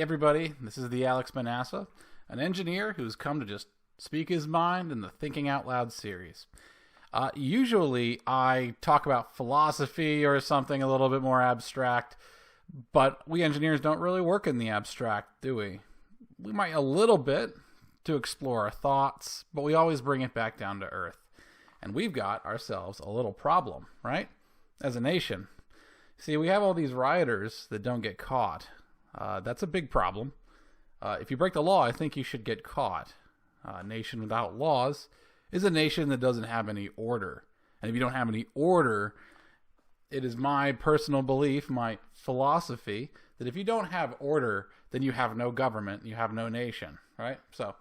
Hey everybody, this is the Alex Manassa, an engineer who's come to just speak his mind in the Thinking Out Loud series. Usually I talk about philosophy or something a little bit more abstract, but we engineers don't really work in the abstract, do we? We might a little bit to explore our thoughts, but we always bring it back down to earth. And we've got ourselves a little problem, right? As a nation. See, we have all these rioters that don't get caught. That's a big problem. If you break the law, I think you should get caught. A nation without laws is a nation that doesn't have any order. And if you don't have any order, it is my personal belief, my philosophy, that if you don't have order, then you have no government, you have no nation, right? So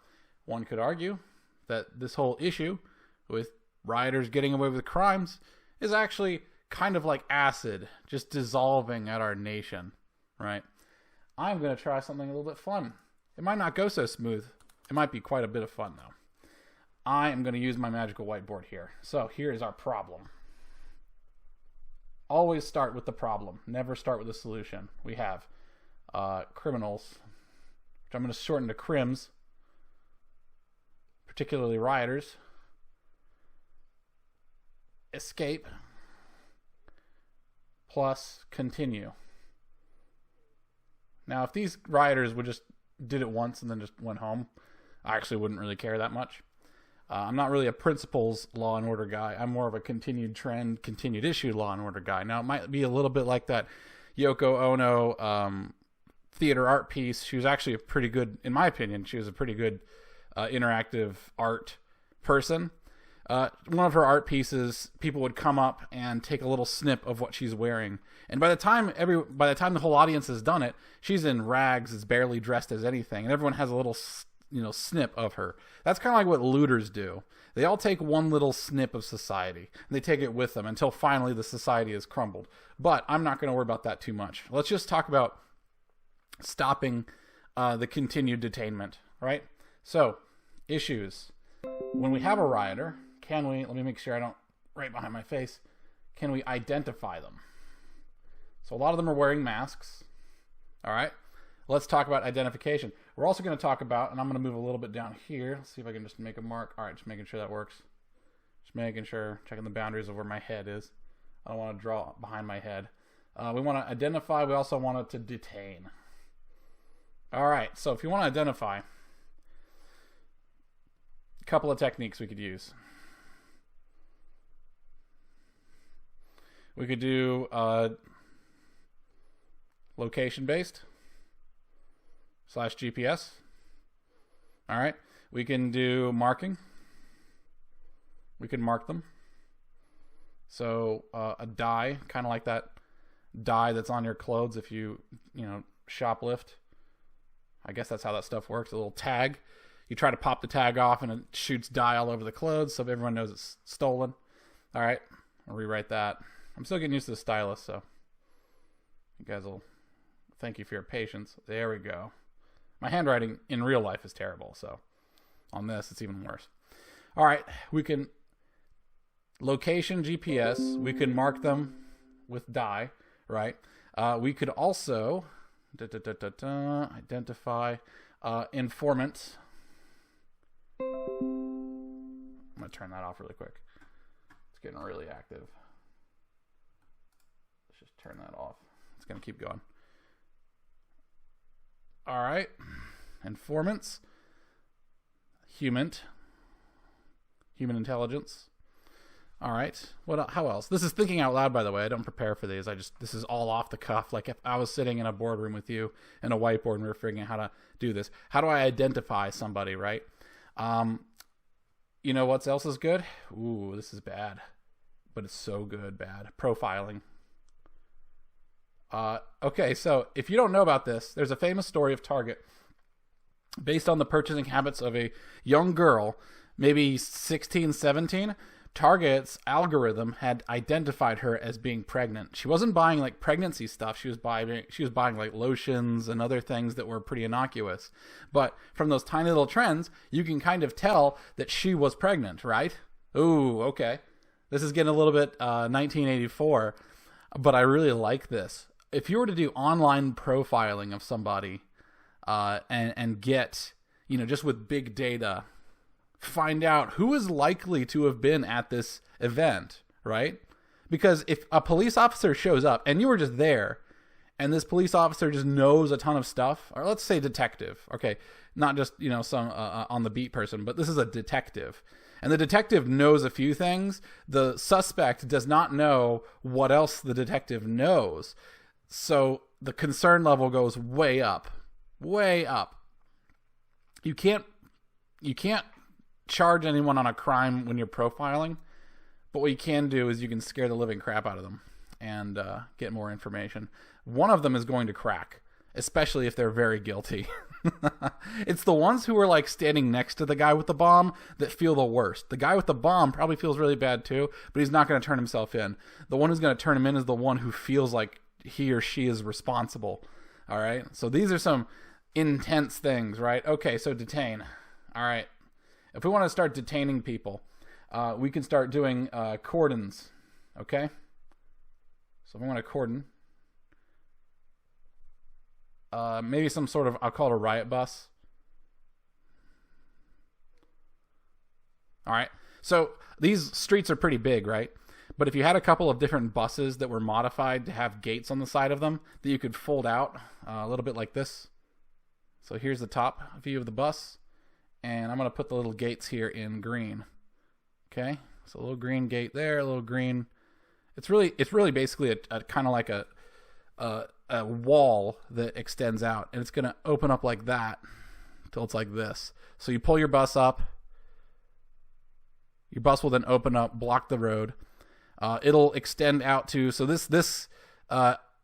one could argue that this whole issue with rioters getting away with crimes is actually kind of like acid just dissolving at our nation, right? I'm going to try something a little bit fun. It might not go so smooth. It might be quite a bit of fun, though. I am going to use my magical whiteboard here. So here is our problem. Always start with the problem. Never start with the solution. We have criminals, which I'm going to shorten to crims, particularly rioters. Escape plus continue. Now, if these rioters would just did it once and then just went home, I actually wouldn't really care that much. I'm not really a principles law and order guy. I'm more of a continued trend, continued issue law and order guy. Now, it might be a little bit like that Yoko Ono theater art piece. She was actually a pretty good, in my opinion, she was a pretty good interactive art person. One of her art pieces, people would come up and take a little snip of what she's wearing, and by the time the whole audience has done it, she's in rags, is barely dressed as anything, and everyone has a little snip of her. That's kind of like what looters do. They all take one little snip of society, and they take it with them until finally the society is crumbled. But I'm not going to worry about that too much. Let's just talk about stopping the continued detainment, right? So, issues. When we have a rioter, can we, let me make sure I don't, right behind my face, can we identify them? So a lot of them are wearing masks. All right, let's talk about identification. We're also going to talk about, and I'm going to move a little bit down here. Let's see if I can just make a mark. All right, just making sure that works. Just making sure, checking the boundaries of where my head is. I don't want to draw behind my head. We want to identify. We also want it to detain. All right, so if you want to identify, a couple of techniques we could use. We could do location-based / GPS. All right. We can do marking. We can mark them. So a die, kind of like that die that's on your clothes if you shoplift. I guess that's how that stuff works. A little tag. You try to pop the tag off and it shoots dye all over the clothes so everyone knows it's stolen. All right. I'll rewrite that. I'm still getting used to the stylus, so you guys will thank you for your patience. There we go. My handwriting in real life is terrible, so on this it's even worse. All right, we can location GPS. We can mark them with dye, right? We could also identify informants. I'm gonna turn that off really quick. It's getting really active. Let's just turn that off. It's gonna keep going. All right, informants, human intelligence. All right, how else? This is thinking out loud, by the way. I don't prepare for these. This is all off the cuff. Like if I was sitting in a boardroom with you in a whiteboard and we were figuring out how to do this. How do I identify somebody, right? You know what else is good? Ooh, this is bad, but it's so good, bad. Profiling. Okay, so if you don't know about this, there's a famous story of Target based on the purchasing habits of a young girl, maybe 16, 17. Target's algorithm had identified her as being pregnant. She wasn't buying like pregnancy stuff. She was buying like lotions and other things that were pretty innocuous. But from those tiny little trends, you can kind of tell that she was pregnant, right? Ooh, okay. This is getting a little bit 1984, but I really like this. If you were to do online profiling of somebody, and get, just with big data, find out who is likely to have been at this event, right? Because if a police officer shows up and you were just there, and this police officer just knows a ton of stuff, or let's say detective, okay, not just, some on the beat person, but this is a detective. And the detective knows a few things. The suspect does not know what else the detective knows. So the concern level goes way up, way up. You can't charge anyone on a crime when you're profiling, but what you can do is you can scare the living crap out of them and get more information. One of them is going to crack, especially if they're very guilty. It's the ones who are like standing next to the guy with the bomb that feel the worst. The guy with the bomb probably feels really bad too, but he's not going to turn himself in. The one who's going to turn him in is the one who feels like he or she is responsible. All right. So these are some intense things, right? Okay. So detain. All right. If we want to start detaining people, we can start doing cordons. Okay. So if I want to cordon, maybe some sort of, I'll call it a riot bus. All right. So these streets are pretty big, right? But if you had a couple of different buses that were modified to have gates on the side of them that you could fold out a little bit like this. So here's the top view of the bus. And I'm going to put the little gates here in green. Okay. So a little green gate there, a little green. It's really basically a kind of like a wall that extends out, and it's going to open up like that until it's like this. So you pull your bus up. Your bus will then open up, block the road. It'll extend out to, so this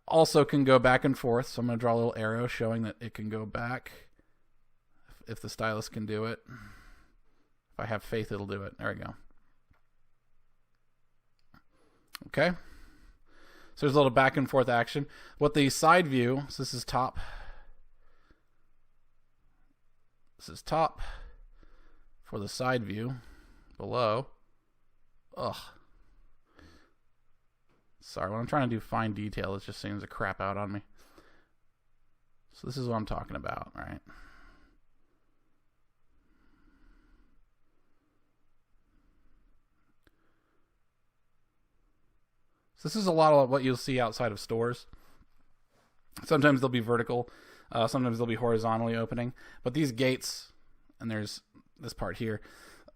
also can go back and forth. So I'm going to draw a little arrow showing that it can go back if the stylus can do it. If I have faith, it'll do it. There we go. Okay. So there's a little back and forth action. What the side view, so this is top. This is top for the side view below. Ugh. Sorry, when I'm trying to do fine detail, it just seems to crap out on me. So this is what I'm talking about, right? So this is a lot of what you'll see outside of stores. Sometimes they'll be vertical. Sometimes they'll be horizontally opening. But these gates, and there's this part here,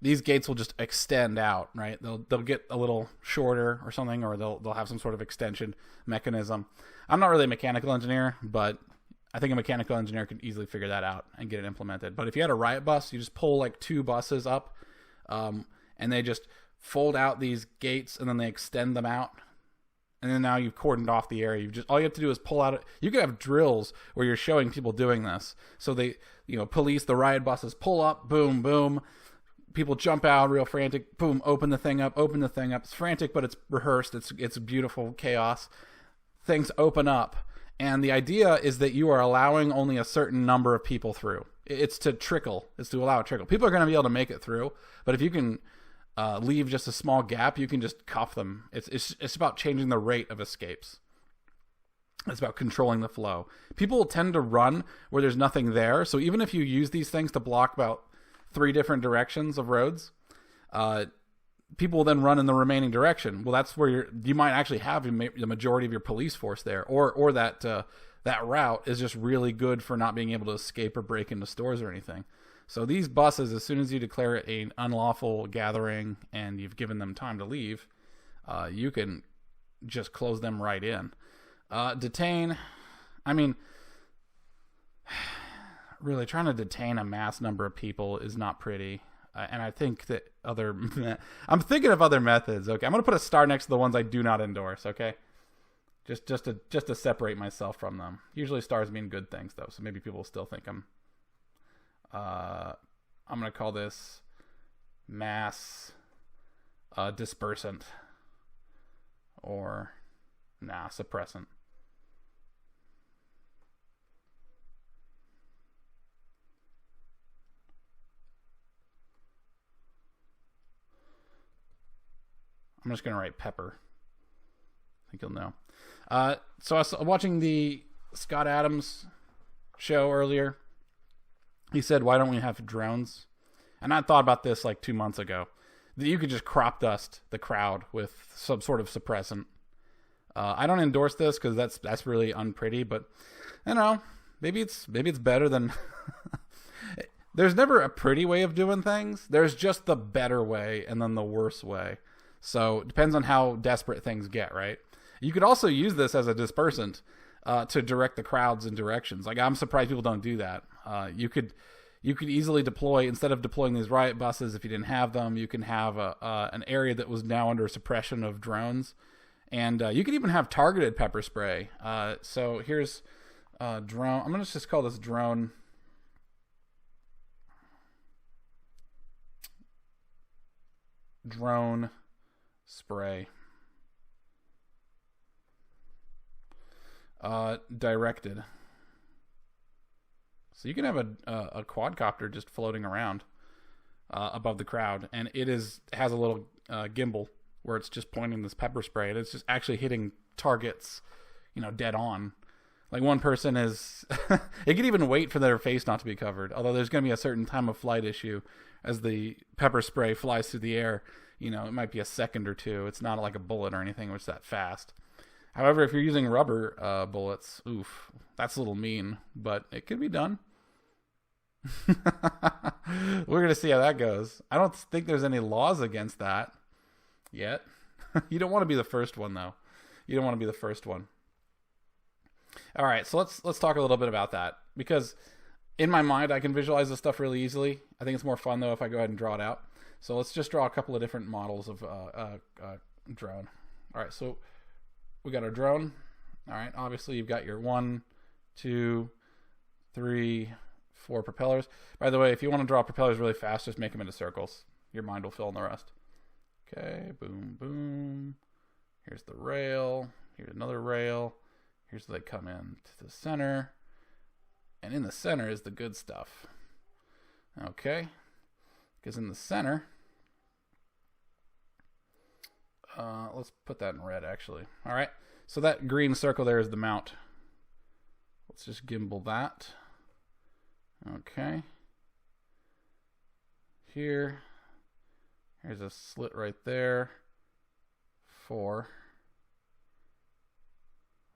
these gates will just extend out, right? They'll get a little shorter or something, or they'll have some sort of extension mechanism. I'm not really a mechanical engineer, but I think a mechanical engineer could easily figure that out and get it implemented. But if you had a riot bus, you just pull like two buses up, and they just fold out these gates, and then they extend them out. And then now you've cordoned off the area. All you have to do is pull out. You could have drills where you're showing people doing this. So they, police, the riot buses pull up, boom, boom. People jump out, real frantic, boom, open the thing up. It's frantic, but it's rehearsed. It's beautiful chaos. Things open up. And the idea is that you are allowing only a certain number of people through. It's to trickle. It's to allow a trickle. People are going to be able to make it through. But if you can leave just a small gap, you can just cuff them. It's about changing the rate of escapes. It's about controlling the flow. People will tend to run where there's nothing there. So even if you use these things to block about 3 different directions of roads, people will then run in the remaining direction. Well, that's where you might actually have the majority of your police force there, or that route is just really good for not being able to escape or break into stores or anything. So these buses, as soon as you declare it an unlawful gathering and you've given them time to leave, you can just close them right in. Detain, I mean, really trying to detain a mass number of people is not pretty. And I think that I'm thinking of other methods. Okay, I'm going to put a star next to the ones I do not endorse. Okay, just to separate myself from them. Usually stars mean good things though, so maybe people will still think I'm going to call this mass dispersant, or suppressant. I'm just going to write pepper. I think you'll know. So I was watching the Scott Adams show earlier. He said, why don't we have drones? And I thought about this like 2 months ago, that you could just crop dust the crowd with some sort of suppressant. I don't endorse this because that's really unpretty, but you know, maybe it's better than. There's never a pretty way of doing things. There's just the better way and then the worse way. So it depends on how desperate things get, right? You could also use this as a dispersant to direct the crowds in directions. Like, I'm surprised people don't do that. You could easily deploy, instead of deploying these riot buses, if you didn't have them, you can have an area that was now under suppression of drones. And you could even have targeted pepper spray. So here's drone. I'm going to just call this drone. Drone spray. Directed. So you can have a quadcopter just floating around above the crowd, and it has a little gimbal where it's just pointing this pepper spray, and it's just actually hitting targets, dead on. Like, one person is, it could even wait for their face not to be covered. Although there's going to be a certain time of flight issue as the pepper spray flies through the air. It might be a second or two. It's not like a bullet or anything, which is that fast. However, if you're using rubber bullets, oof, that's a little mean, but it could be done. We're going to see how that goes. I don't think there's any laws against that yet. You don't want to be the first one, though. You don't want to be the first one. All right, so let's talk a little bit about that, because in my mind I can visualize this stuff really easily. I think it's more fun though if I go ahead and draw it out. So let's just draw a couple of different models of drone. All right, so we got our drone. All right, obviously you've got your 1, 2, 3, 4 propellers. By the way, if you want to draw propellers really fast, just make them into circles. Your mind will fill in the rest. Okay, boom, boom. Here's the rail. Here's another rail. Here's where they come in to the center. And in the center is the good stuff. Okay. Because in the center, let's put that in red, actually. All right. So that green circle there is the mount. Let's just gimbal that. Okay. Here's a slit right there for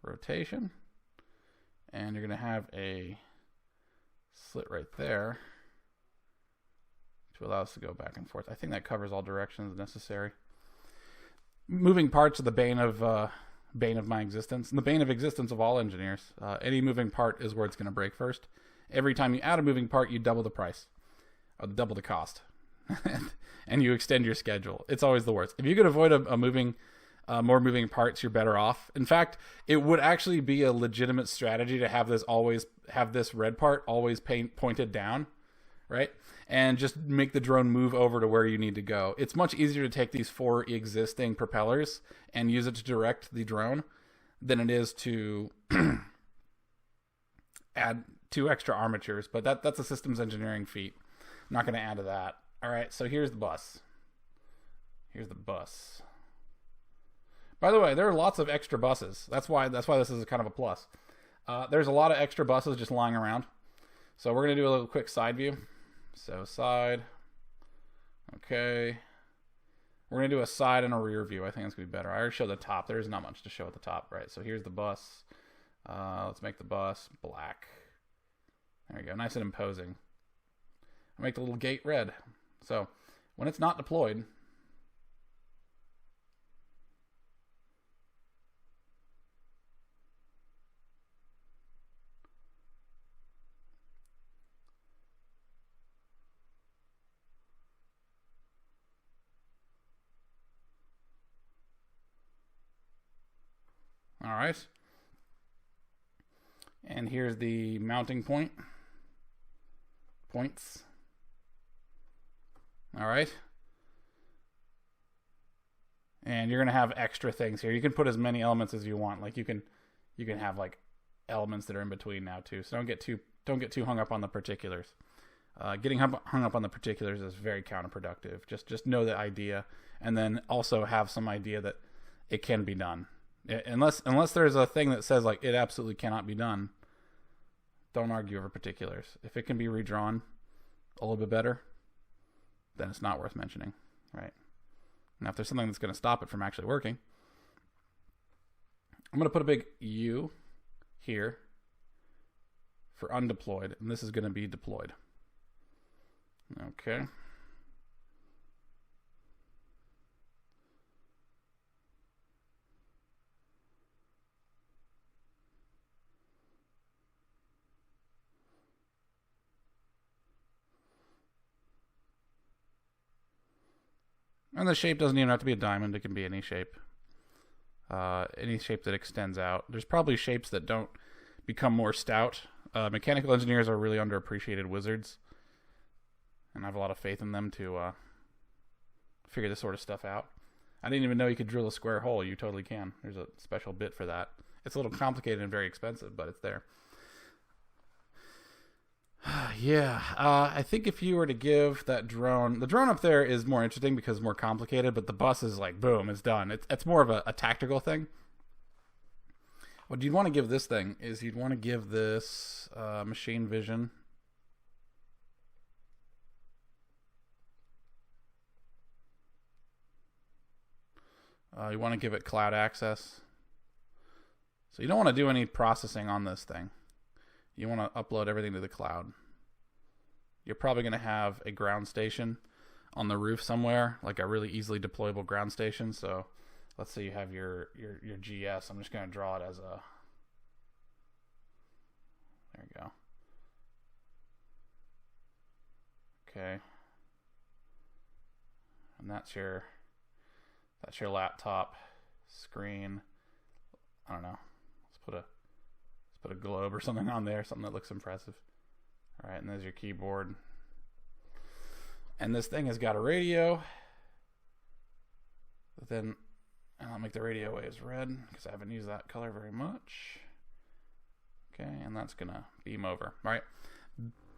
rotation, and you're going to have a slit right there to allow us to go back and forth. I think that covers all directions necessary. Moving parts are the bane of my existence, and the bane of existence of all engineers. Any moving part is where it's going to break first. Every time you add a moving part, you double the price, or double the cost, and you extend your schedule. It's always the worst. If you could avoid more moving parts, you're better off. In fact, it would actually be a legitimate strategy to have this red part always pointed down, right? And just make the drone move over to where you need to go. It's much easier to take these 4 existing propellers and use it to direct the drone than it is to add 2 extra armatures. But that's a systems engineering feat. I'm not going to add to that. All right, so here's the bus. Here's the bus. By the way, there are lots of extra buses. That's why this is kind of a plus. There's a lot of extra buses just lying around. So we're going to do a little quick side view. So side. Okay. We're going to do a side and a rear view. I think that's going to be better. I already showed the top. There's not much to show at the top, right? So here's the bus. Let's make the bus black. There we go. Nice and imposing. I'll make the little gate red. So when it's not deployed, all right. And here's the mounting points. All right. And you're going to have extra things here. You can put as many elements as you want. Like you can have like elements that are in between now too. So don't get too hung up on the particulars. Getting hung up on the particulars is very counterproductive. Just know the idea, and then also have some idea that it can be done. Unless there's a thing that says like it absolutely cannot be done, Don't argue over particulars. If it can be redrawn a little bit better, then it's not worth mentioning, right? Now, if there's something that's going to stop it from actually working, I'm going to put a big U here for undeployed, and this is going to be deployed. Okay. And the shape doesn't even have to be a diamond. It can be any shape. Any shape that extends out. There's probably shapes that don't become more stout. Mechanical engineers are really underappreciated wizards. And I have a lot of faith in them to figure this sort of stuff out. I didn't even know you could drill a square hole. You totally can. There's a special bit for that. It's a little complicated and very expensive, but it's there. Yeah, I think if you were to give that drone... The drone up there is more interesting because it's more complicated, but the bus is like, boom, it's done. It's more of a tactical thing. What you'd want to give this thing is you'd want to give this machine vision. You want to give it cloud access. So you don't want to do any processing on this thing. You want to upload everything to the cloud. You're probably going to have a ground station on the roof somewhere, like a really easily deployable ground station. So let's say you have your GS. I'm just going to draw it as a... There you go. Okay. And that's your laptop screen. I don't know. Let's put a globe or something on there, something that looks impressive. All right, and there's your keyboard. And this thing has got a radio. But then, and I'll make the radio waves red because I haven't used that color very much. Okay, and that's gonna beam over. All right,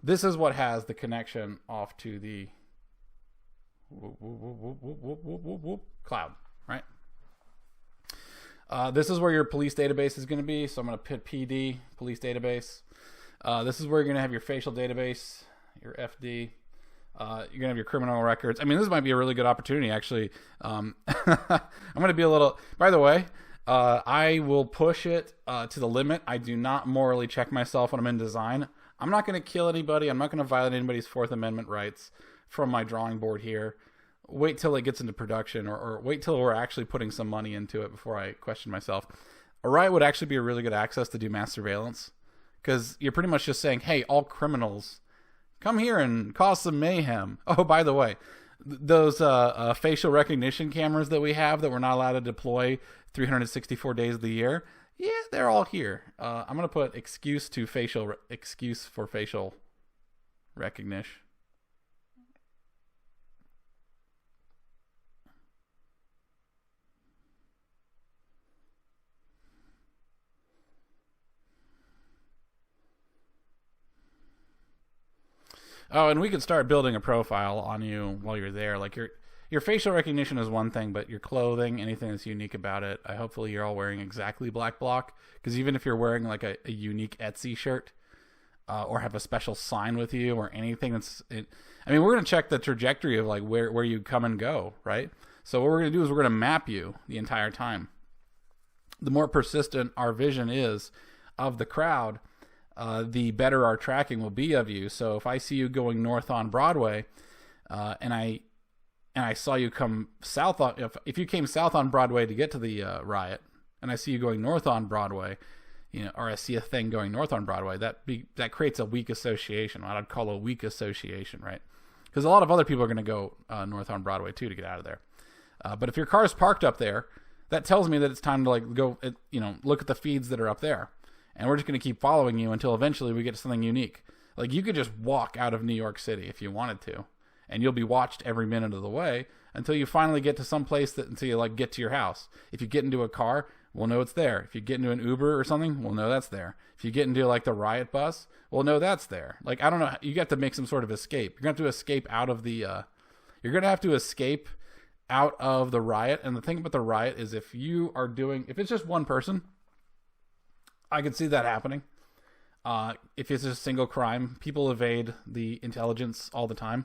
this is what has the connection off to the cloud, right? This is where your police database is going to be. So I'm going to put PD, police database. This is where you're going to have your facial database, your FD. You're going to have your criminal records. I mean, this might be a really good opportunity, actually. I'm going to be a little... By the way, I will push it to the limit. I do not morally check myself when I'm in design. I'm not going to kill anybody. I'm not going to violate anybody's Fourth Amendment rights from my drawing board here. Wait till it gets into production, or wait till we're actually putting some money into it before I question myself. A riot would actually be a really good access to do mass surveillance, because you're pretty much just saying, hey, all criminals, come here and cause some mayhem. Oh, by the way, those facial recognition cameras that we have that we're not allowed to deploy 364 days of the year, yeah, they're all here. I'm going to put excuse for facial recognition. Oh, and we could start building a profile on you while you're there. Like your facial recognition is one thing, but your clothing, anything that's unique about it. Hopefully you're all wearing exactly black block, because even if you're wearing like a unique Etsy shirt or have a special sign with you or anything I mean, we're going to check the trajectory of like where you come and go, right? So what we're going to do is we're going to map you the entire time. The more persistent our vision is of the crowd, the better our tracking will be of you. So if I see you going north on Broadway, and I saw you come south on, if you came south on Broadway to get to the riot, and I see you going north on Broadway, or I see a thing going north on Broadway, that creates a weak association. What I'd call a weak association, right? Because a lot of other people are going to go north on Broadway too to get out of there. But if your car is parked up there, that tells me that it's time to like go, look at the feeds that are up there. And we're just going to keep following you until eventually we get to something unique. Like, you could just walk out of New York City if you wanted to, and you'll be watched every minute of the way until you finally get to some place until you like get to your house. If you get into a car, we'll know it's there. If you get into an Uber or something, we'll know that's there. If you get into like the riot bus, we'll know that's there. Like, I don't know. You got to make some sort of escape. You're going to have to escape out of the, you're going to have to escape out of the riot. And the thing about the riot is if it's just one person, I could see that happening. If it's a single crime, people evade the intelligence all the time.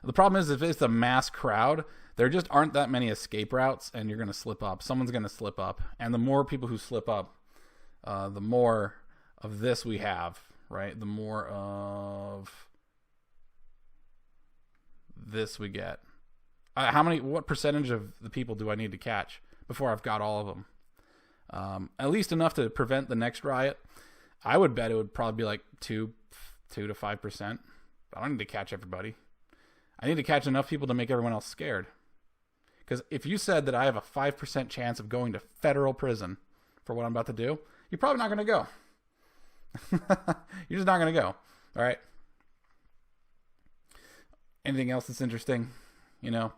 The problem is if it's a mass crowd, there just aren't that many escape routes, and you're going to slip up. Someone's going to slip up. And the more people who slip up, the more of this we have, right? The more of this we get. What percentage of the people do I need to catch before I've got all of them? At least enough to prevent the next riot. I would bet it would probably be like 2 to 5%. I don't need to catch everybody. I need to catch enough people to make everyone else scared. Because if you said that I have a 5% chance of going to federal prison for what I'm about to do, you're probably not going to go. You're just not going to go. All right. Anything else that's interesting? You know,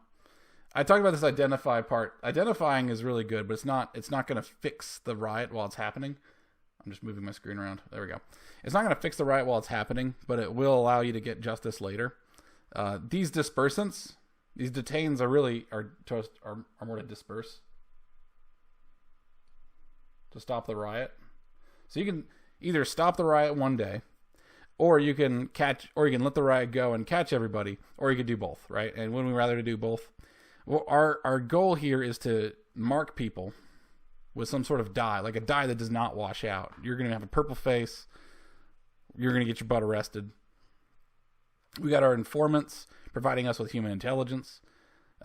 I talked about this identify part. Identifying is really good, but it's not going to fix the riot while it's happening. I'm just moving my screen around. There we go. It's not going to fix the riot while it's happening, but it will allow you to get justice later. These dispersants, these detains are more to disperse, to stop the riot. So you can either stop the riot one day, or you can let the riot go and catch everybody, or you could do both, right? And wouldn't we rather to do both? Well, our goal here is to mark people with some sort of dye, like a dye that does not wash out. You're going to have a purple face. You're going to get your butt arrested. We got our informants providing us with human intelligence.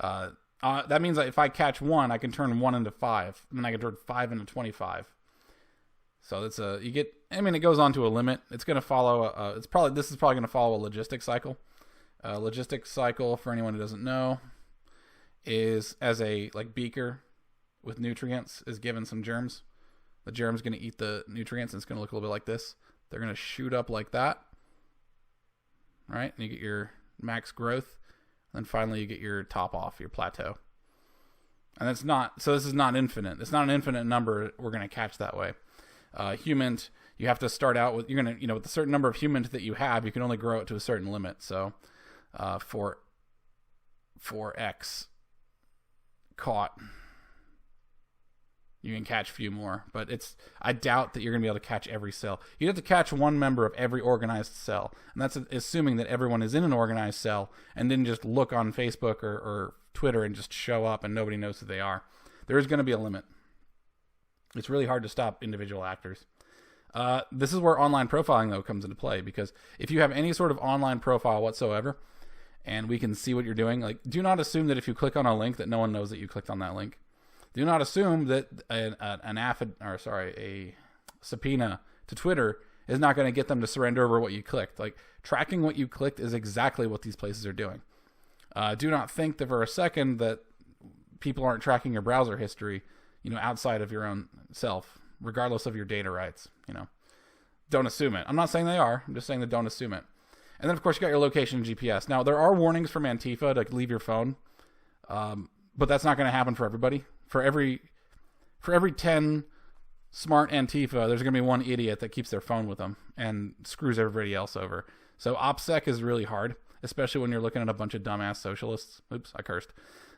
That means that if I catch one, I can turn 1 into 5, and then I can turn 5 into 25. So that's it goes on to a limit. It's going to follow this is probably going to follow a logistic cycle. Logistic cycle, for anyone who doesn't know, is as a beaker with nutrients is given some germs. The germ's going to eat the nutrients, and it's going to look a little bit like this. They're going to shoot up like that. Right? And you get your max growth. And then finally you get your top off, your plateau. And this is not infinite. It's not an infinite number we're going to catch that way. Human, you have to start out with, with a certain number of humans that you have, you can only grow it to a certain limit. So for X caught, you can catch a few more, but I doubt that you're going to be able to catch every cell. You have to catch one member of every organized cell, and that's assuming that everyone is in an organized cell and didn't just look on Facebook or Twitter and just show up and nobody knows who they are. There is going to be a limit. It's really hard to stop individual actors. This is where online profiling, though, comes into play, because if you have any sort of online profile whatsoever, and we can see what you're doing, do not assume that if you click on a link that no one knows that you clicked on that link. Do not assume that a subpoena to Twitter is not going to get them to surrender over what you clicked. Tracking what you clicked is exactly what these places are doing. Do not think that for a second that people aren't tracking your browser history, outside of your own self, regardless of your data rights. Don't assume it. I'm not saying they are. I'm just saying that don't assume it. And then, of course, you got your location and GPS. Now, there are warnings from Antifa to leave your phone, but that's not going to happen for everybody. For every 10 smart Antifa, there's going to be one idiot that keeps their phone with them and screws everybody else over. So OPSEC is really hard, especially when you're looking at a bunch of dumbass socialists. Oops, I cursed.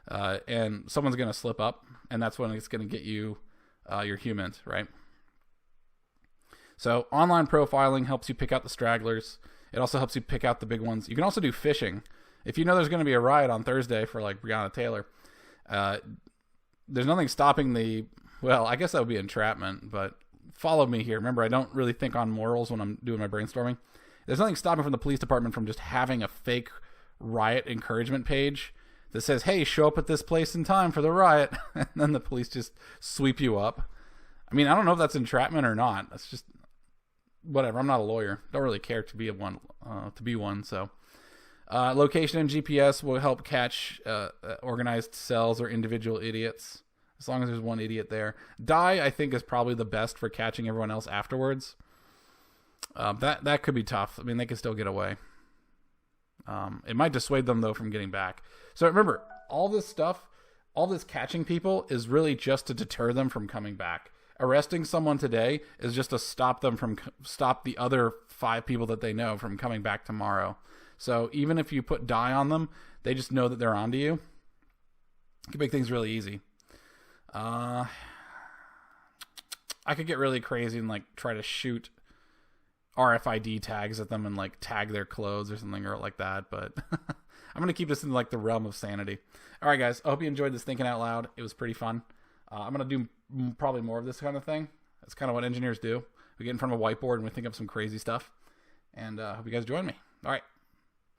And someone's going to slip up, and that's when it's going to get you your humans, right? So online profiling helps you pick out the stragglers. It also helps you pick out the big ones. You can also do phishing. If you know there's going to be a riot on Thursday for Breonna Taylor, there's nothing stopping I guess that would be entrapment, but follow me here. Remember, I don't really think on morals when I'm doing my brainstorming. There's nothing stopping from the police department from just having a fake riot encouragement page that says, hey, show up at this place in time for the riot, and then the police just sweep you up. I don't know if that's entrapment or not. That's just whatever. I'm not a lawyer. Don't really care to be one. So location and GPS will help catch organized cells or individual idiots, as long as there's one idiot there. Dye, I think, is probably the best for catching everyone else afterwards. That could be tough. They could still get away. It might dissuade them, though, from getting back. So remember, all this stuff, all this catching people is really just to deter them from coming back. Arresting someone today is just to stop the other 5 people that they know from coming back tomorrow. So even if you put dye on them, they just know that they're onto you. It can make things really easy. I could get really crazy and try to shoot RFID tags at them and like tag their clothes or something or like that. But I'm going to keep this in like the realm of sanity. All right, guys. I hope you enjoyed this thinking out loud. It was pretty fun. I'm going to do probably more of this kind of thing. That's kind of what engineers do. We get in front of a whiteboard and we think up some crazy stuff. And I hope you guys join me. All right.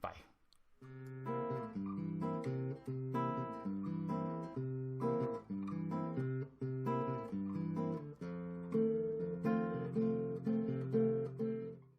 Bye.